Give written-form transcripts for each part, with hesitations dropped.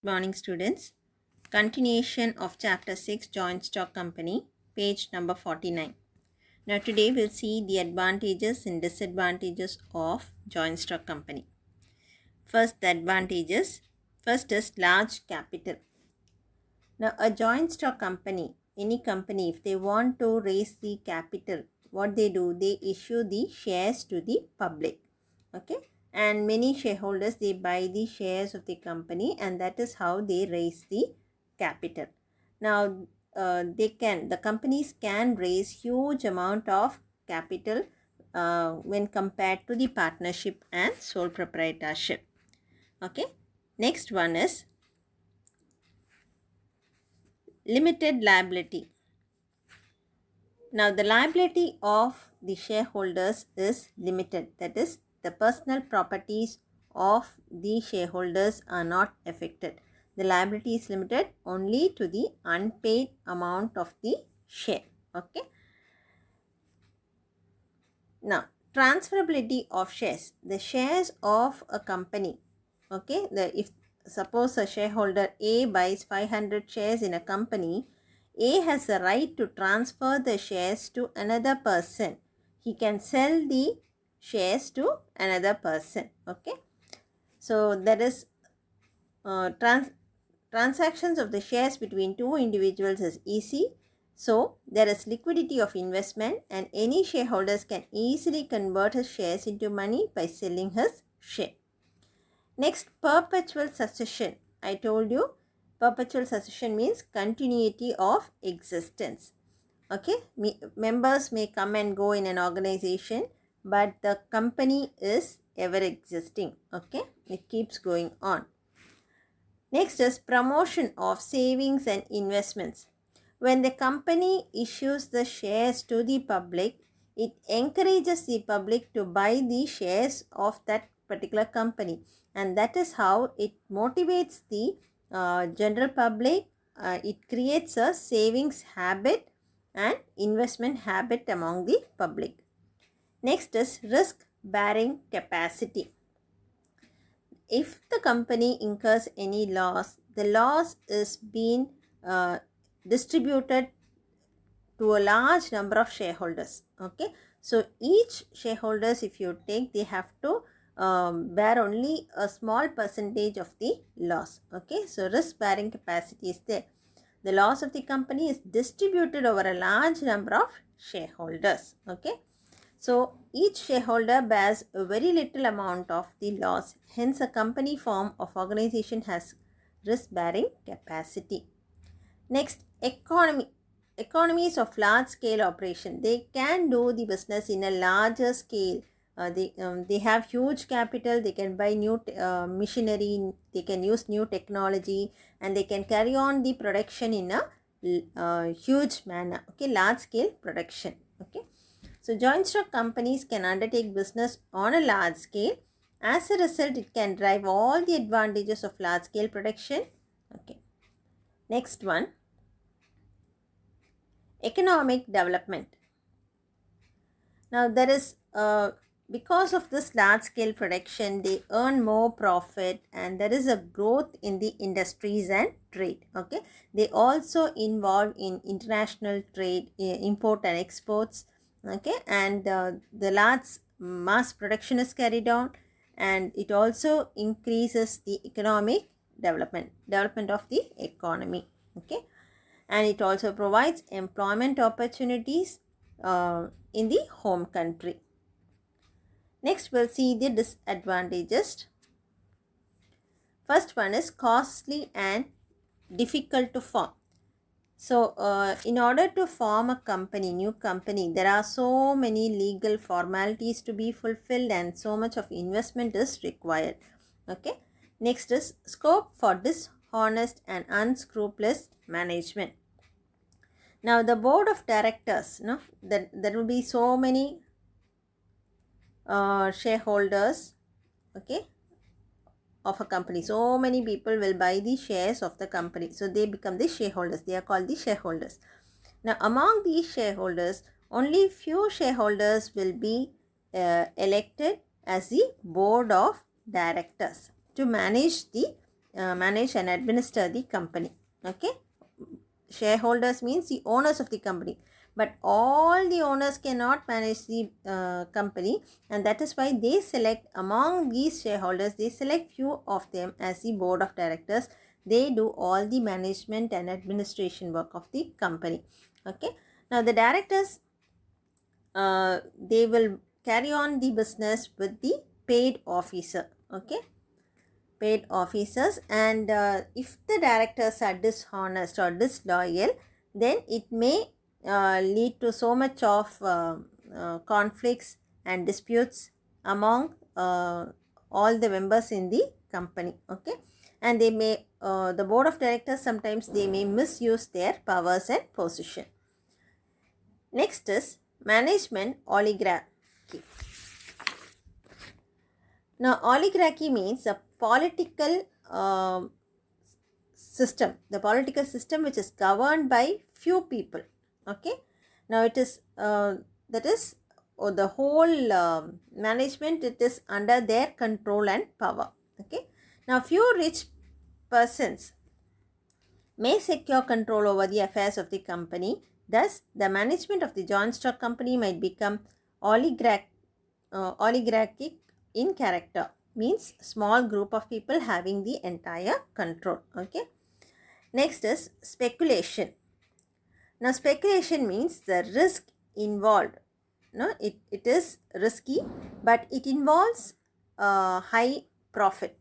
Morning students. Continuation of chapter 6 joint stock company, page number 49. Now today we'll see the advantages and disadvantages of joint stock company. First, the advantages. First is large capital. Now a joint stock company, any company, if they want to raise the capital, what they do, they issue the shares to the public. Okay, and many shareholders, they buy the shares of the company, and that is how they raise the capital. Now the companies can raise huge amount of capital when compared to the partnership and sole proprietorship. Okay, next one is limited liability. Now the liability of the shareholders is limited, that is, the personal properties of the shareholders are not affected. The liability is limited only to the unpaid amount of the share. Okay. Now transferability of shares. The shares of a company. Okay. If suppose a shareholder A buys 500 shares in a company, A has a right to transfer the shares to another person. He can sell the shares to another person. Okay. So that is transactions of the shares between two individuals is easy. So there is liquidity of investment, and any shareholders can easily convert his shares into money by selling his share. Next, perpetual succession. I told you perpetual succession means continuity of existence. Okay, members may come and go in an organization, but the company is ever existing. Okay, it keeps going on. Next is promotion of savings and investments. When the company issues the shares to the public, it encourages the public to buy the shares of that particular company, and that is how it motivates the general public. It creates a savings habit and investment habit among the public. Next is risk bearing capacity. If the company incurs any loss, the loss is being distributed to a large number of shareholders. Okay, so each shareholders, if you take, they have to bear only a small percentage of the loss. Okay, so risk bearing capacity is there. The loss of the company is distributed over a large number of shareholders. Okay, so each shareholder bears a very little amount of the loss. Hence, a company form of organization has risk-bearing capacity. Next, economies of large-scale operation. They can do the business in a larger scale. They have huge capital. They can buy new machinery. They can use new technology, and they can carry on the production in a huge manner. Okay, large-scale production. Okay. So joint stock companies can undertake business on a large scale. As a result, it can drive all the advantages of large scale production. Okay. Next one, economic development. Now there is because of this large scale production, they earn more profit, and there is a growth in the industries and trade. Okay, they also involved in international trade, import and exports. Okay, and the large mass production is carried on, and it also increases the economic development of the economy. Okay, and it also provides employment opportunities in the home country. Next, we'll see the disadvantages. First one is costly and difficult to form. So, in order to form a company, new company, there are so many legal formalities to be fulfilled, and so much of investment is required. Okay. Next is scope for dishonest and unscrupulous management. Now, the board of directors, there will be so many shareholders, okay, of a company. So many people will buy the shares of the company. So they become the shareholders. They are called the shareholders. Now, among these shareholders, only few shareholders will be elected as the board of directors to manage the manage and administer the company. Okay, shareholders means the owners of the company, but all the owners cannot manage the company, and that is why they select among these shareholders, they select few of them as the board of directors. They do all the management and administration work of the company. Okay, now the directors, they will carry on the business with the paid officer. Okay, paid officers, and if the directors are dishonest or disloyal, then it may lead to so much of conflicts and disputes among all the members in the company. Okay, and they may the board of directors, sometimes they may misuse their powers and position. Next is management oligarchy. Now, oligarchy means a political system, the political system which is governed by few people. Okay, now it is that is the whole management, it is under their control and power. Okay, now few rich persons may secure control over the affairs of the company. Thus, the management of the joint stock company might become oligarchic in character, means small group of people having the entire control. Okay, next is speculation. Now, speculation means the risk involved. No, it is risky, but it involves high profit.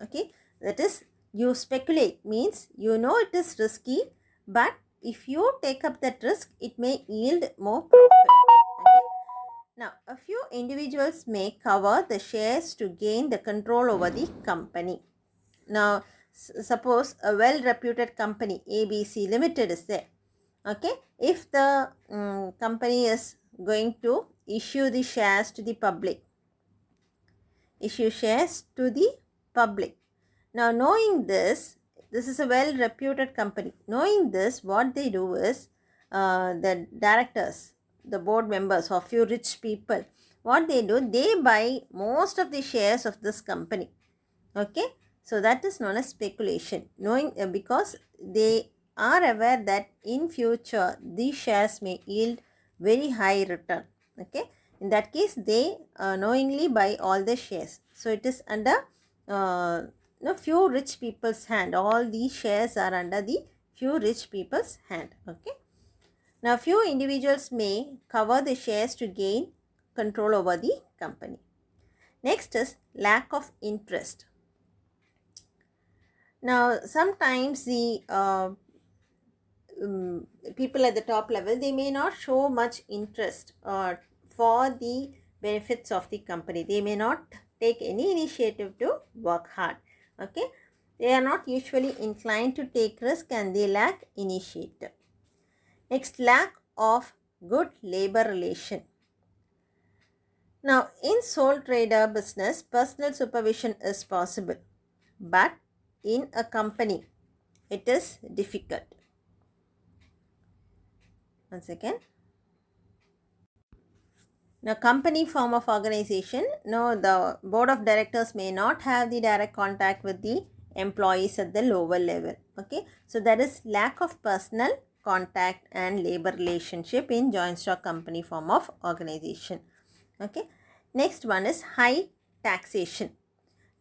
Okay, that is, you speculate means you know it is risky, but if you take up that risk, it may yield more profit. Okay, now a few individuals may cover the shares to gain the control over the company. Now suppose a well reputed company ABC Limited is there. Okay, if the company is going to issue the shares to the public, now knowing this is a well reputed company. Knowing this, what they do is, the directors, the board members or few rich people, what they do, they buy most of the shares of this company. Okay, so that is known as speculation. Knowing because they are aware that in future these shares may yield very high return. Okay, in that case they knowingly buy all the shares. So it is under few rich people's hand. All these shares are under the few rich people's hand. Okay, now few individuals may cover the shares to gain control over the company. Next is lack of interest. Now sometimes the people at the top level, they may not show much interest for the benefits of the company. They may not take any initiative to work hard. Okay, they are not usually inclined to take risk and they lack initiative. Next, lack of good labor relation. Now in sole trader business, personal supervision is possible, but in a company it is difficult. Once again, now company form of organization, no, the board of directors may not have the direct contact with the employees at the lower level. Okay, so there is lack of personal contact and labor relationship in joint stock company form of organization. Okay, next one is high taxation.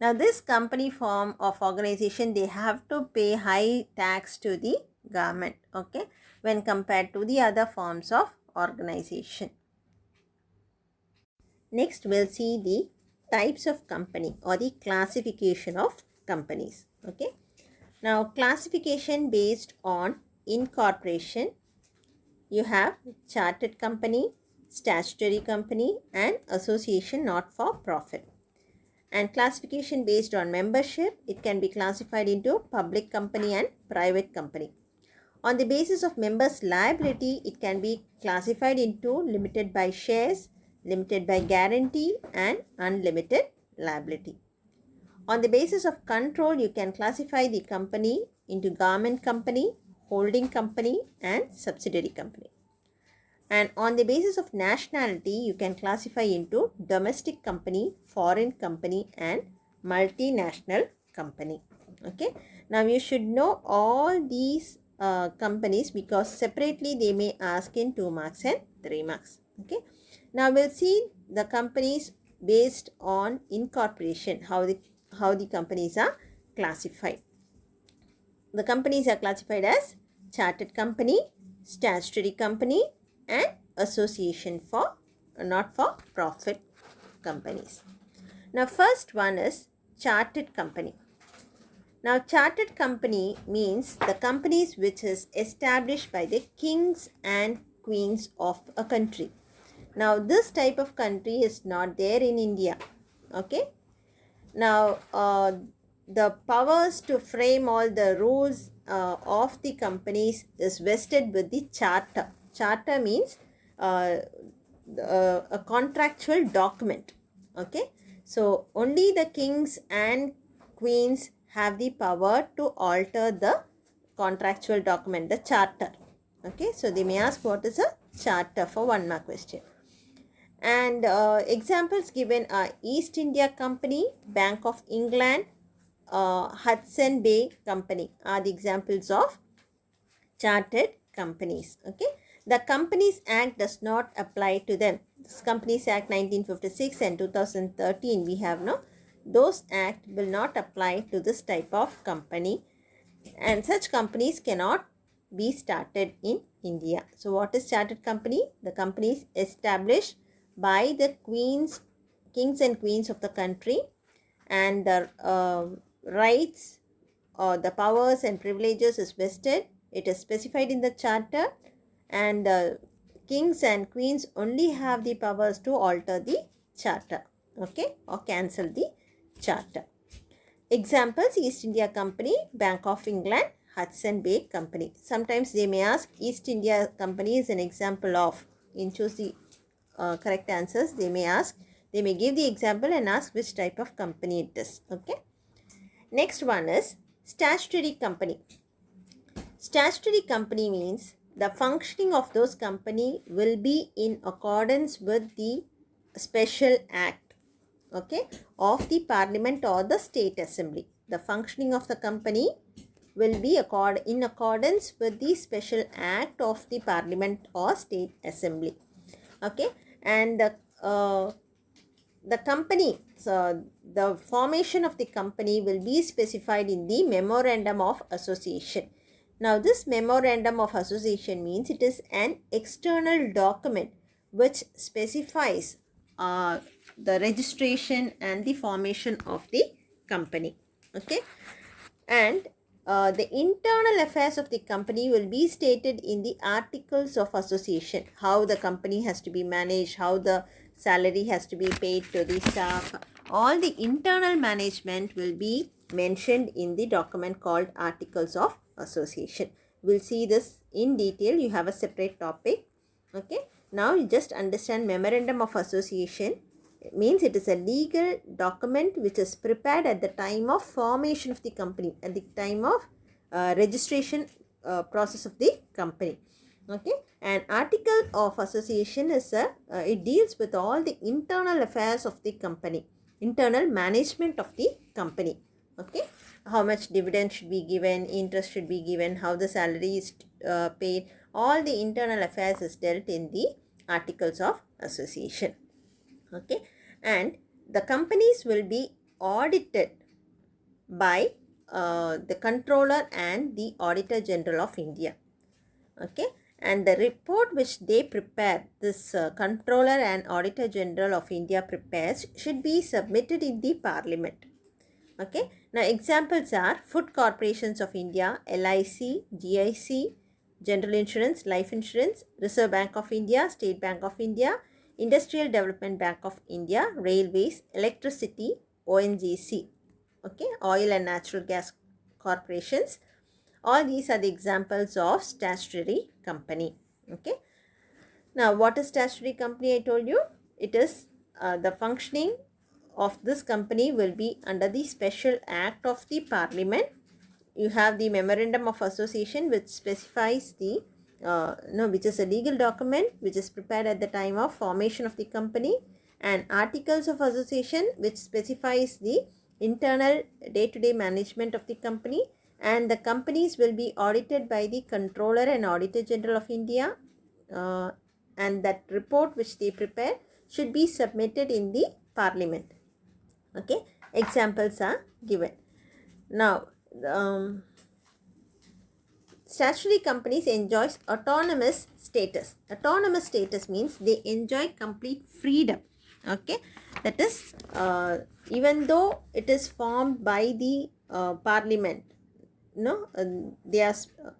Now this company form of organization, they have to pay high tax to the government. Okay, when compared to the other forms of organization. Next, we'll see the types of company or the classification of companies. Okay, now classification based on incorporation. You have chartered company, statutory company, and association not for profit. And classification based on membership, it can be classified into public company and private company. On the basis of members' liability, it can be classified into limited by shares, limited by guarantee, and unlimited liability. On the basis of control, you can classify the company into government company, holding company, and subsidiary company. And on the basis of nationality, you can classify into domestic company, foreign company, and multinational company. Okay. Now you should know all these companies because separately they may ask in 2 marks and 3 marks. Okay. Now we'll see the companies based on incorporation, how the companies are classified. The companies are classified as chartered company, statutory company, and association for not for profit companies. Now first one is chartered company. Now chartered company means the companies which is established by the kings and queens of a country. Now this type of country is not there in India. Okay. Now the powers to frame all the rules of the companies is vested with the charter. Charter means a contractual document. Okay. So only the kings and queens have the power to alter the contractual document, the charter. Okay. So they may ask what is a charter for 1 mark question. And examples given are East India Company, Bank of England, Hudson Bay Company are the examples of chartered companies. Okay. The Companies Act does not apply to them. This Companies Act 1956 and 2013 we have no. Those act will not apply to this type of company, and such companies cannot be started in India. So what is chartered company? The company is established by the kings and queens of the country, and the rights or the powers and privileges is vested. It is specified in the charter, and kings and queens only have the powers to alter the charter, okay, or cancel the charter. Examples: East India Company, Bank of England, Hudson Bay Company. Sometimes they may ask East India Company is an example of. In choose the correct answers, they may give the example and ask which type of company it is. Okay. Next one is statutory company. Statutory company means the functioning of those company will be in accordance with the special act, okay, of the parliament or the state assembly. The functioning of the company will be in accordance with the special act of the parliament or state assembly. Okay. And the company, so the formation of the company will be specified in the memorandum of association. Now this memorandum of association means it is an external document which specifies the registration and the formation of the company. Okay. And the internal affairs of the company will be stated in the articles of association. How the company has to be managed, how the salary has to be paid to the staff. All the internal management will be mentioned in the document called Articles of Association. We'll see this in detail. You have a separate topic. Okay. Now you just understand Memorandum of Association. It means it is a legal document which is prepared at the time of formation of the company, at the time of registration process of the company. Okay. An article of association is it deals with all the internal affairs of the company, internal management of the company. Okay. How much dividend should be given, interest should be given, how the salary is paid. All the internal affairs is dealt in the articles of association. Okay. And the companies will be audited by the controller and the auditor general of India. Okay. And the report which they prepare, this controller and auditor general of India prepares, should be submitted in the parliament. Okay. Now examples are Food Corporations of India, LIC, GIC, General Insurance, Life Insurance, Reserve Bank of India, State Bank of India, Industrial Development Bank of India, Railways, Electricity, ONGC, okay, Oil and Natural Gas Corporations. All these are the examples of statutory company. Okay. Now what is statutory company? I told you it is the functioning of this company will be under the special act of the parliament. You have the memorandum of association which specifies the which is a legal document which is prepared at the time of formation of the company, and articles of association which specifies the internal day-to-day management of the company, and the companies will be audited by the Controller and Auditor General of India, and that report which they prepare should be submitted in the Parliament. Okay, examples are given. Now, statutory companies enjoys autonomous status. Autonomous status means they enjoy complete freedom. Okay, that is, even though it is formed by the Parliament, they are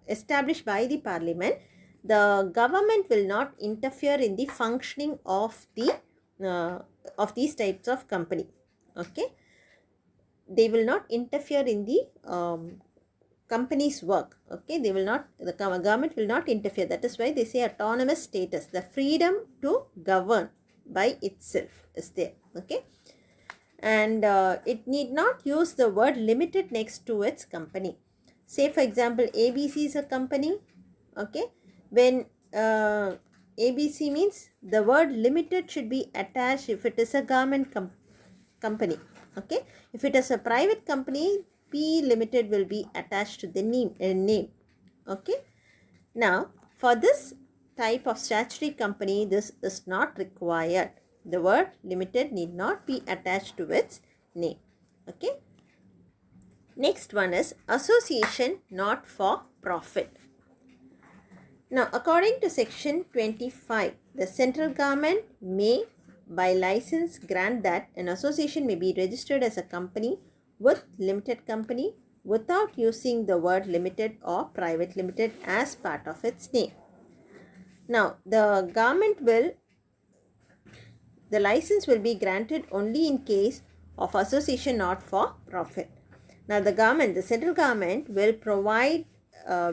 established by the Parliament, the government will not interfere in the functioning of these types of company. Okay, they will not interfere in the company's work. Okay, the government will not interfere. That is why they say autonomous status. The freedom to govern by itself is there. Okay, and it need not use the word limited next to its company. Say for example, ABC is a company. Okay, when ABC means the word limited should be attached if it is a government company. Okay, if it is a private company, P Limited will be attached to the name. Okay, now for this type of statutory company, this is not required. The word limited need not be attached to its name. Okay, next one is association not for profit. Now, according to section 25, the central government may by license grant that an association may be registered as a company with limited company without using the word limited or private limited as part of its name. Now, the license will be granted only in case of association not for profit. Now, the central government will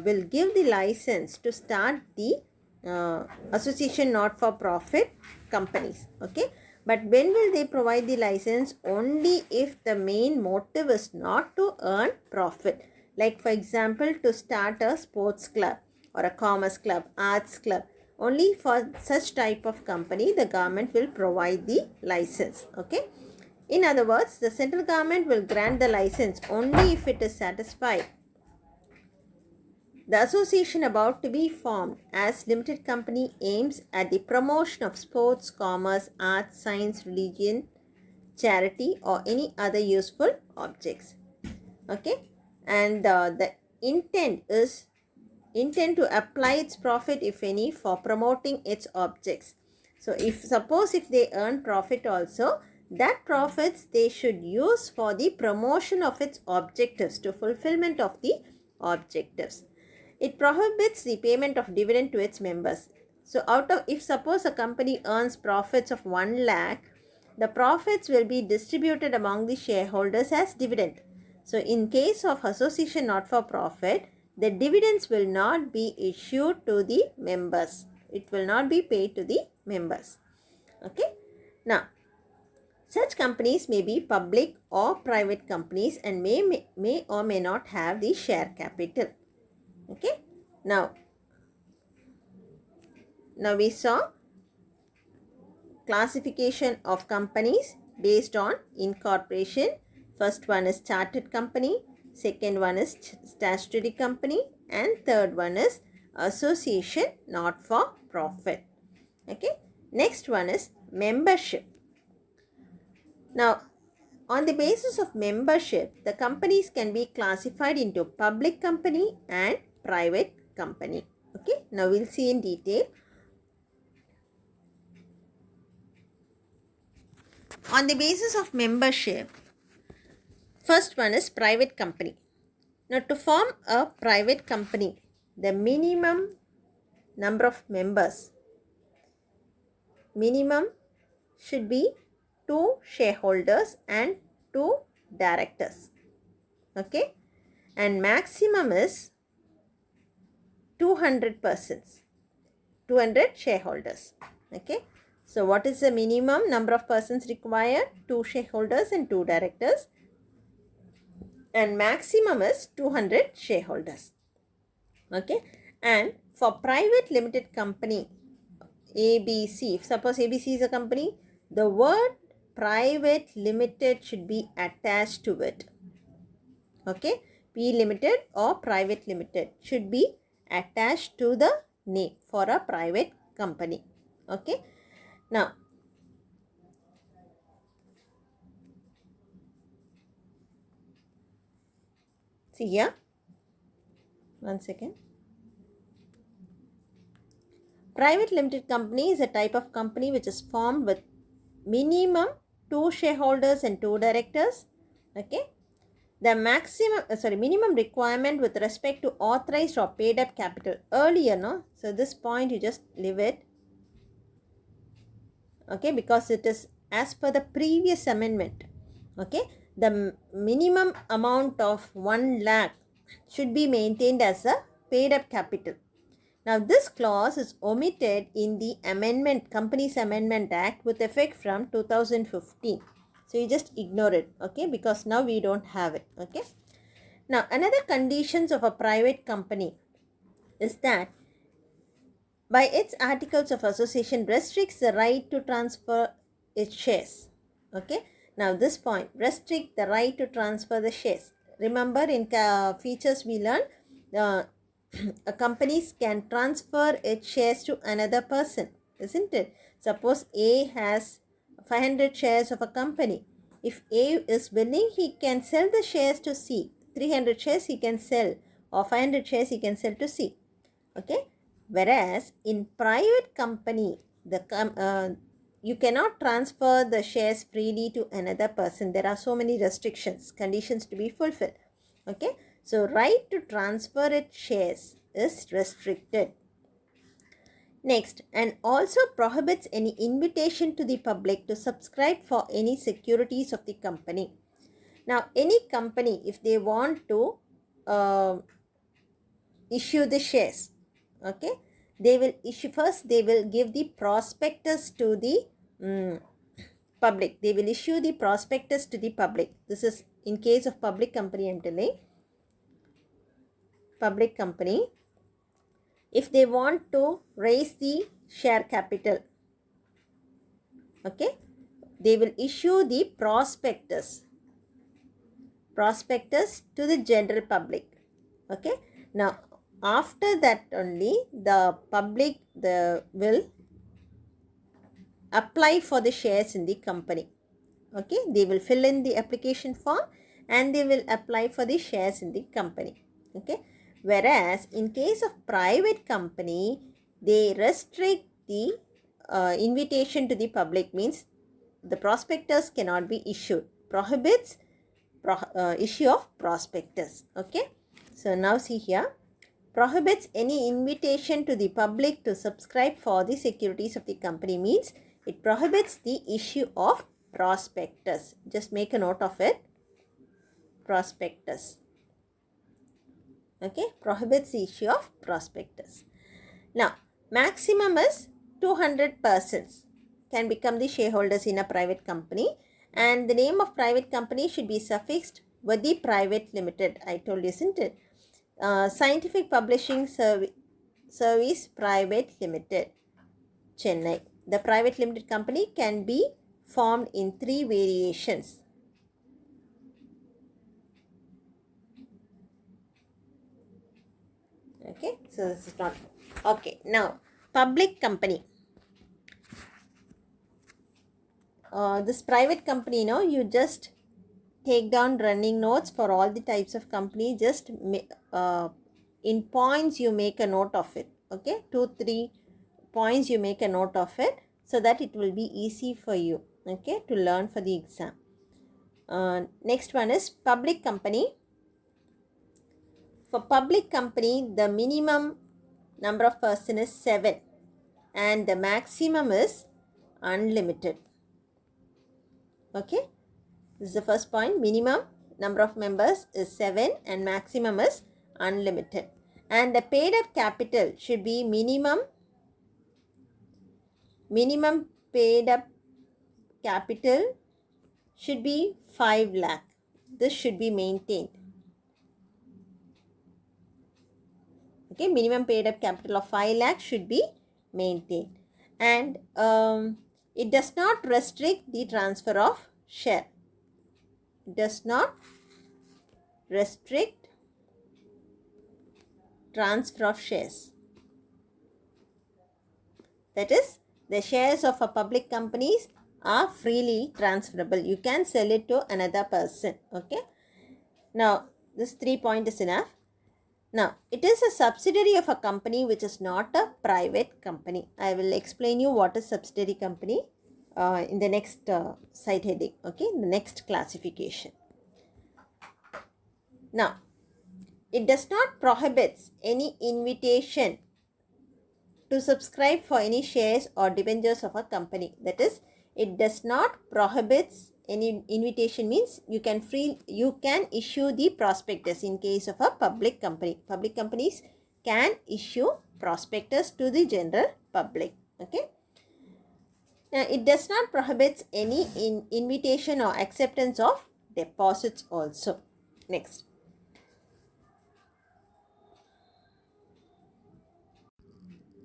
will give the license to start the association not for profit companies. Okay, but when will they provide the license? Only if the main motive is not to earn profit. Like for example, to start a sports club or a commerce club, arts club. Only for such type of company the government will provide the license. Okay. In other words, the central government will grant the license only if it is satisfied the association about to be formed as limited company aims at the promotion of sports, commerce, arts, science, religion, charity or any other useful objects. Okay, and the intent to apply its profit, if any, for promoting its objects. So suppose if they earn profit also, that profits they should use for the promotion of its objectives, to fulfillment of the objectives. It prohibits the payment of dividend to its members. So if suppose a company earns profits of 1 lakh, the profits will be distributed among the shareholders as dividend. So in case of association not for profit, the dividends will not be issued to the members. It will not be paid to the members. Okay. Now, such companies may be public or private companies and may or may not have the share capital. Okay. Now we saw classification of companies based on incorporation. First one is chartered company, second one is statutory company, and third one is association not for profit. Okay. Next one is membership. Now, on the basis of membership, the companies can be classified into public company and private company. Okay. Now we'll see in detail. On the basis of membership, first one is private company. Now, to form a private company, the minimum number of members should be 2 shareholders and 2 directors. Okay, and maximum is 200 persons, 200 shareholders. Okay, so what is the minimum number of persons required? 2 shareholders and 2 directors, and maximum is 200 shareholders. Okay, and for private limited company ABC, if suppose ABC is a company, the word private limited should be attached to it. Okay, P limited or private limited should be attached to the name for a private company. Okay, now see here, one second. Private limited company is a type of company which is formed with minimum 2 shareholders and 2 directors. Okay, the minimum requirement with respect to authorized or paid up capital earlier, no, so this point you just leave it, okay, because it is as per the previous amendment. Okay, the minimum amount of 1 lakh should be maintained as a paid up capital. Now this clause is omitted in the amendment, Companies Amendment Act with effect from 2015. So you just ignore it, okay, because now we don't have it. Okay, now another conditions of a private company is that by its articles of association restricts the right to transfer its shares. Okay, now this point, restrict the right to transfer the shares. Remember in features we learned, a companies can transfer its shares to another person, isn't it? Suppose A has 500 shares of a company. If A is willing, he can sell the shares to C. 300 shares he can sell, or 500 shares he can sell to C. Okay, whereas in private company, you cannot transfer the shares freely to another person. There are so many restrictions, conditions to be fulfilled. Okay, so right to transfer its shares is restricted. Next, and also prohibits any invitation to the public to subscribe for any securities of the company. Now, any company, if they want to issue the shares, okay, they will issue, first they will give the prospectus to the public. They will issue the prospectus to the public. This is in case of public company, I am telling. Public company, if they want to raise the share capital, okay, they will issue the prospectus to the general public. Okay, now after that only the public will apply for the shares in the company. Okay, they will fill in the application form and they will apply for the shares in the company. Okay, whereas in case of private company, they restrict the invitation to the public, means the prospectus cannot be issued, prohibits issue of prospectus. Okay, so now see here, prohibits any invitation to the public to subscribe for the securities of the company, means it prohibits the issue of prospectus. Just make a note of it, prospectus. Okay, prohibits the issue of prospectus. Now, maximum is 200 persons can become the shareholders in a private company, and the name of private company should be suffixed with the private limited. I told you, isn't it? Scientific Publishing Service Private Limited, Chennai. The private limited company can be formed in 3 variations. Okay, so this is not okay. Now, public company. This private company, you just take down running notes for all the types of company. Just in points you make a note of it. Okay, 2-3 points you make a note of it, so that it will be easy for you, okay, to learn for the exam. Next one is public company. For public company, the minimum number of person is 7 and the maximum is unlimited. Okay, this is the first point. Minimum number of members is 7 and maximum is unlimited. And the paid up capital should be minimum paid up capital should be 5 lakh. This should be maintained. Okay, minimum paid up capital of 5 lakh should be maintained. And It does not restrict the transfer of share. It does not restrict transfer of shares. That is, the shares of a public companies are freely transferable. You can sell it to another person. Okay. Now, this 3 point is enough. Now, it is a subsidiary of a company which is not a private company. I will explain you what is subsidiary company in the next side heading. Okay, in the next classification. Now, it does not prohibit any invitation to subscribe for any shares or debentures of a company. That is, it does not prohibits any invitation, means you can issue the prospectus in case of a public company. Public companies can issue prospectus to the general public. Okay. Now, it does not prohibits any invitation or acceptance of deposits also. Next.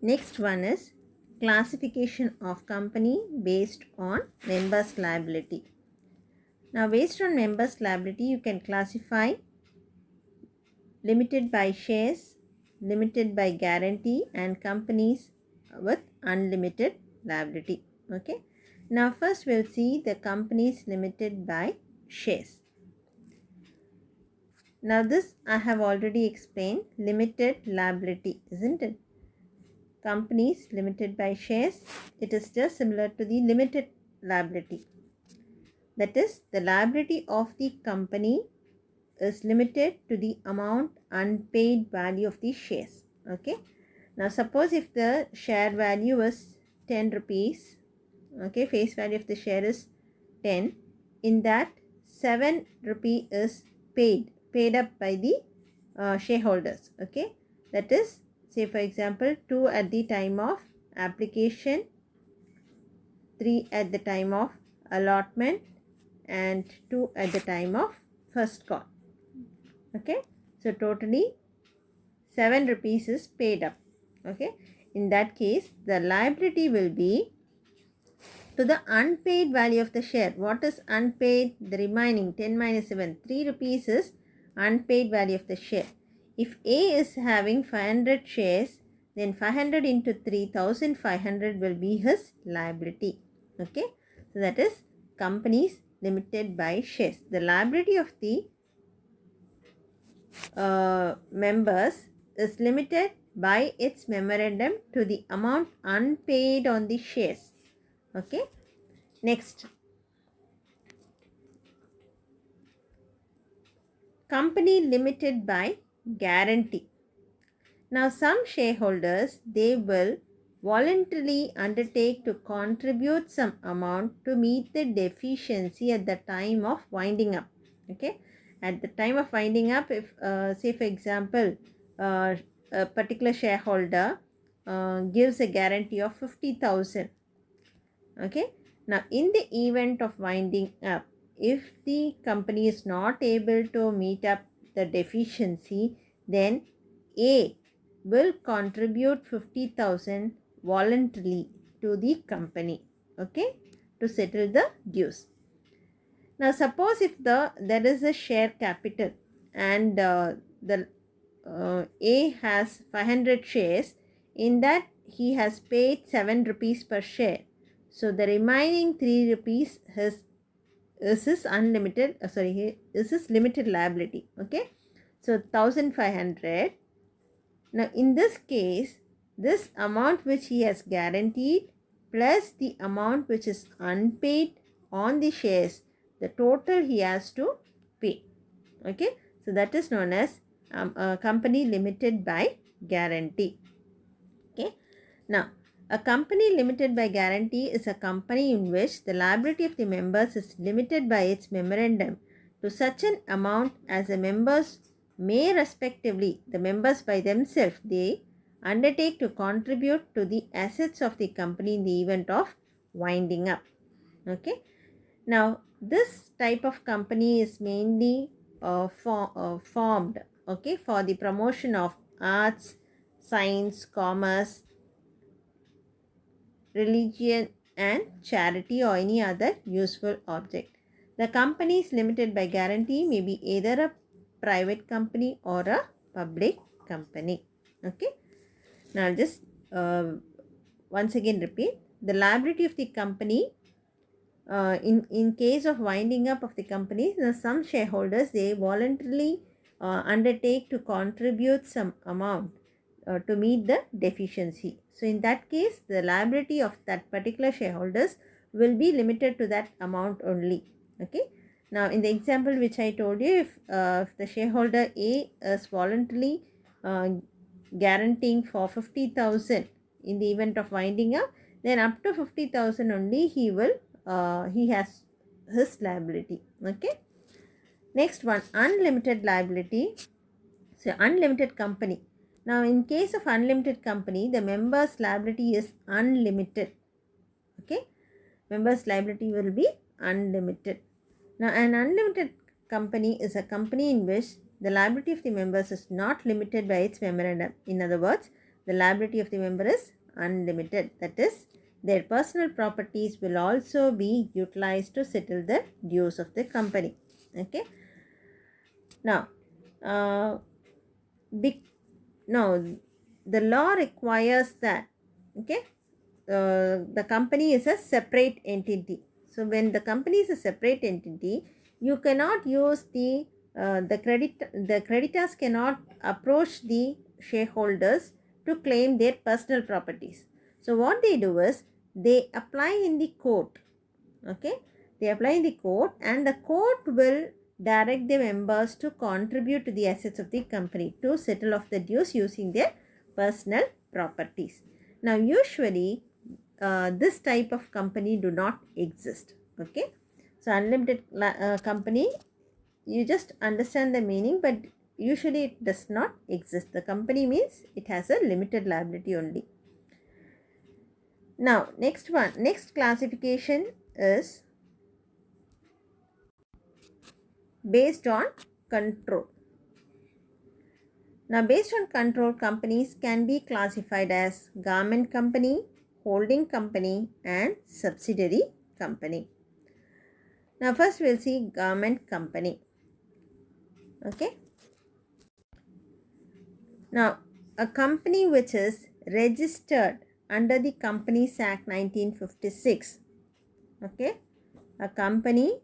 Next one is classification of company based on members' liability. Now, based on members' liability, you can classify limited by shares, limited by guarantee, and companies with unlimited liability. Okay. Now, first we'll see the companies limited by shares. Now, this I have already explained, limited liability, isn't it? Companies limited by shares, it is just similar to the limited liability. That is, the liability of the company is limited to the amount unpaid value of the shares. Okay. Now, suppose if the share value is 10 rupees, okay, face value of the share is 10, in that 7 rupee is paid up by the shareholders. Okay. That is, say for example, 2 at the time of application, 3 at the time of allotment, and 2 at the time of first call. Okay. So, totally 7 rupees is paid up. Okay. In that case, the liability will be to the unpaid value of the share. What is unpaid? The remaining 10 minus 7, 3 rupees is unpaid value of the share. If A is having 500 shares, then 500 into 3,500 will be his liability. Okay. So, that is companies limited by shares. The liability of the members is limited by its memorandum to the amount unpaid on the shares. Okay. Next, company limited by guarantee. Now, some shareholders, they will voluntarily undertake to contribute some amount to meet the deficiency at the time of winding up. Okay. At the time of winding up, if say for example, a particular shareholder gives a guarantee of 50,000. Okay. Now, in the event of winding up, if the company is not able to meet up the deficiency, then A will contribute 50,000 voluntarily to the company. Okay. To settle the dues. Now, suppose if there is a share capital and the A has 500 shares, in that he has paid 7 rupees per share. So, the remaining 3 rupees is his unlimited, is his limited liability. Okay. So, 1,500. Now, in this case, this amount which he has guaranteed plus the amount which is unpaid on the shares, the total he has to pay. Okay. So, that is known as a company limited by guarantee. Okay. Now, a company limited by guarantee is a company in which the liability of the members is limited by its memorandum to such an amount as the members may respectively, the members by themselves, they undertake to contribute to the assets of the company in the event of winding up. Okay. Now, this type of company is mainly formed, okay, for the promotion of arts, science, commerce, religion, and charity or any other useful object. The company is limited by guarantee may be either a private company or a public company. Okay. Now I'll just once again repeat. The liability of the company in case of winding up of the company, some shareholders, they voluntarily undertake to contribute some amount to meet the deficiency. So in that case, the liability of that particular shareholders will be limited to that amount only. Okay. Now in the example which I told you, if the shareholder A is voluntarily guaranteeing for 50,000 in the event of winding up, then up to 50,000 only he has his liability. Okay. Next one, unlimited liability. So unlimited company. Now in case of unlimited company, the member's liability is unlimited. Okay. Member's liability will be unlimited. Now an unlimited company is a company in which the liability of the members is not limited by its memorandum. In other words, the liability of the member is unlimited. That is, their personal properties will also be utilized to settle the dues of the company. Okay. Now, the law requires that, okay, the company is a separate entity. So when the company is a separate entity, you cannot use the creditors cannot approach the shareholders to claim their personal properties. So what they do is they apply in the court. Okay, they apply in the court, and the court will direct the members to contribute to the assets of the company to settle off the dues using their personal properties. Now usually this type of company do not exist. Okay, so unlimited company, you just understand the meaning, but usually it does not exist. The company means it has a limited liability only. Now next classification is based on control. Now based on control, companies can be classified as garment company, holding company and subsidiary company. Now first we'll see garment company. Okay. Now a company which is registered under the Companies Act 1956. Okay. A company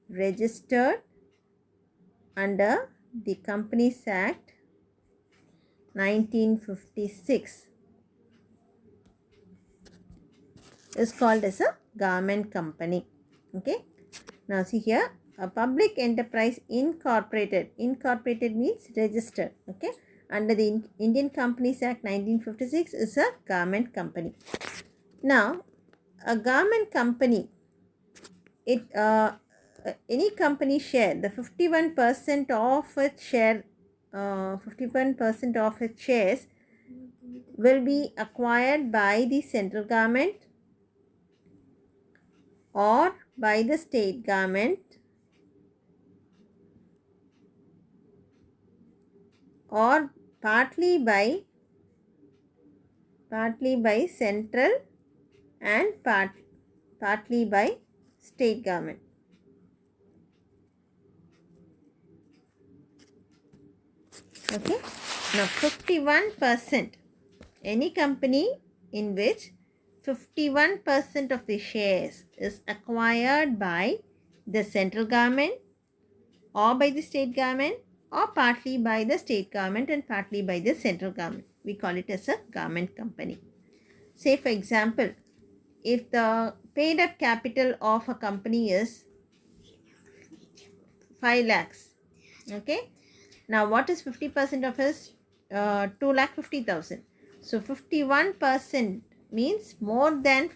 registered under the Companies Act 1956 is called as a garment company. Okay. Now see here, a public enterprise incorporated. Incorporated means registered. Okay. Under the Indian Companies Act 1956 is a garment company. Now a garment company, it any company share, the 51% of its share, 51% of its shares will be acquired by the central government or by the state government or partly by central and partly by state government. Okay. Now 51%, any company in which 51% of the shares is acquired by the central government or by the state government or partly by the state government and partly by the central government, we call it as a garment company. Say for example, if the paid up capital of a company is 5 lakhs, okay, now what is 50% of his 2,50,000? So 51% means more than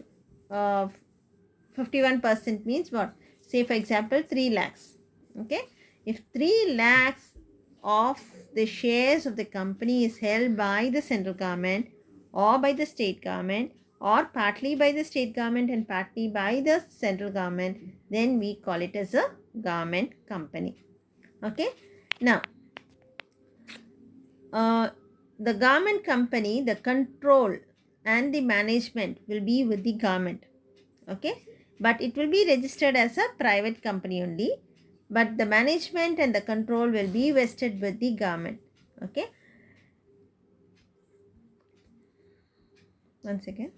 51% means what? Say for example 3 lakhs. Okay, if 3 lakhs of the shares of the company is held by the central government or by the state government or partly by the state government and partly by the central government, then we call it as a garment company. Okay. Now the garment company, the control and the management will be with the government. Okay, but it will be registered as a private company only, but the management and the control will be vested with the government. Okay, once again.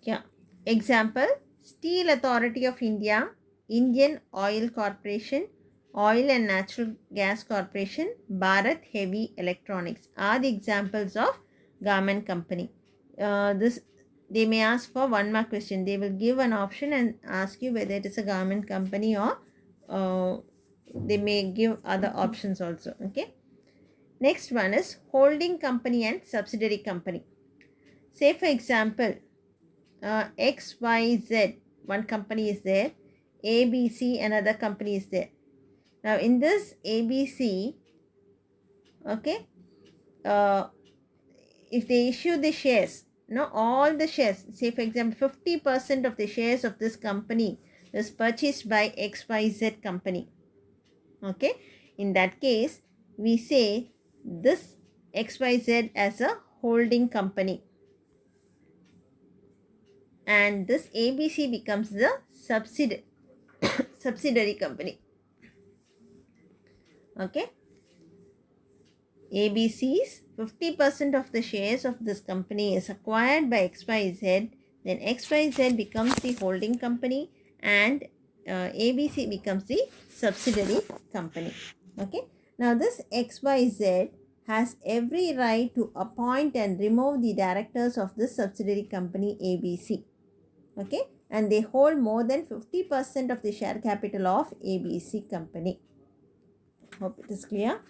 Yeah. Example, Steel Authority of India, Indian Oil Corporation, Oil and Natural Gas Corporation, Bharat Heavy Electronics are the examples of government company. This they may ask for one mark question. They will give an option and ask you whether it is a government company or uh, they may give other options also. Okay. Next one is holding company and subsidiary company. Say for example, XYZ, one company is there, ABC, another company is there. Now in this ABC, okay, uh, if they issue the shares, all the shares, say for example 50% of the shares of this company is purchased by XYZ company. Okay, in that case we say this XYZ as a holding company, and this ABC becomes the subsidiary company. Okay, ABC's 50% of the shares of this company is acquired by XYZ, then XYZ becomes the holding company and ABC becomes the subsidiary company. Okay, now this XYZ has every right to appoint and remove the directors of this subsidiary company ABC. Okay, and they hold more than 50% of the share capital of ABC company. Hope it is clear.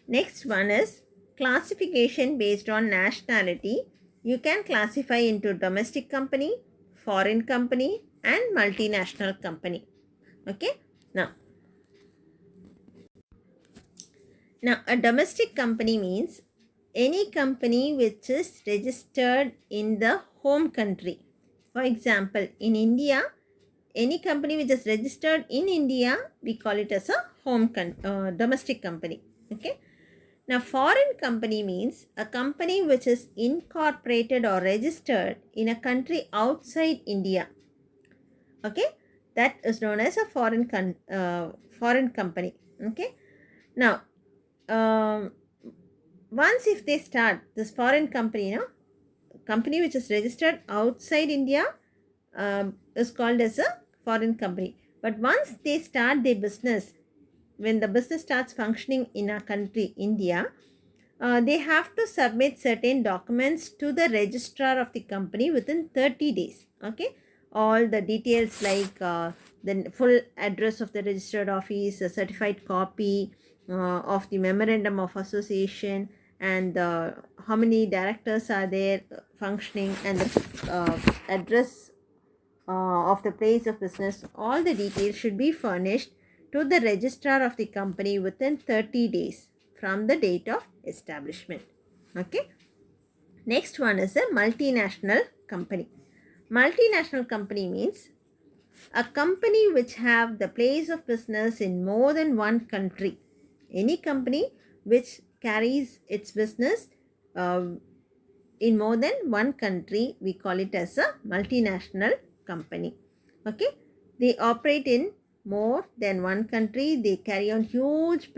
Next one is classification based on nationality. You can classify into domestic company, foreign company and multinational company. Okay. Now a domestic company means any company which is registered in the home country. For example, in India, any company which is registered in India, we call it as a domestic company. Okay. Now, foreign company means a company which is incorporated or registered in a country outside India. Okay, that is known as a foreign company. Okay. Now, once if they start this foreign company, company which is registered outside India is called as a foreign company. But once they start their business, when the business starts functioning in a country, India, they have to submit certain documents to the registrar of the company within 30 days. Okay, all the details like the full address of the registered office, a certified copy of the memorandum of association, and how many directors are there functioning, and the address of the place of business. All the details should be furnished to the registrar of the company within 30 days from the date of establishment. Okay. Next one is a multinational company. Multinational company means a company which have the place of business in more than one country. Any company which carries its business in more than one country, we call it as a multinational company. Okay, they operate in more than one country. They carry on huge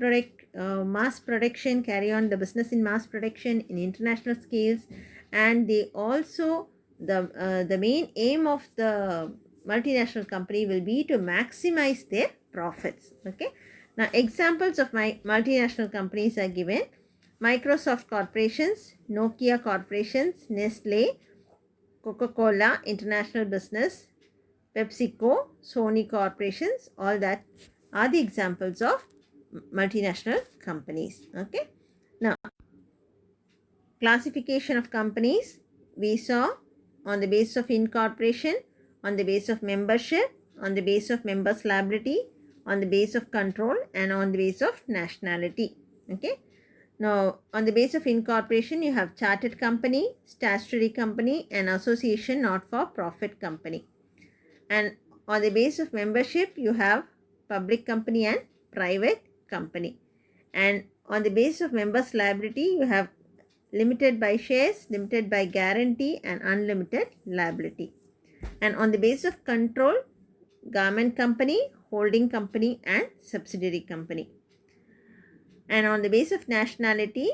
mass production, carry on the business in mass production in international scales, and they also the main aim of the multinational company will be to maximize their profits. Okay, now examples of my multinational companies are given: Microsoft Corporations, Nokia Corporations, Nestle, Coca-Cola International Business, PepsiCo, Sony Corporations, all that are the examples of multinational companies. Okay. Now, classification of companies we saw on the basis of incorporation, on the basis of membership, on the basis of members' liability, on the basis of control, and on the basis of nationality. Okay. Now, on the basis of incorporation, you have chartered company, statutory company, and association not-for-profit company. And on the basis of membership, you have public company and private company. And on the basis of members' liability, you have limited by shares, limited by guarantee, and unlimited liability. And on the basis of control, government company, holding company, and subsidiary company. And on the basis of nationality,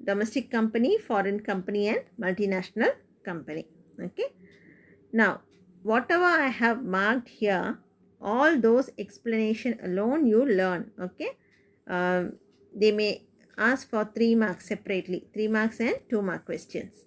domestic company, foreign company, and multinational company. Okay. Now, whatever I have marked here, all those explanation alone you learn. Okay. They may ask for 3 marks separately, 3 marks and 2 mark questions.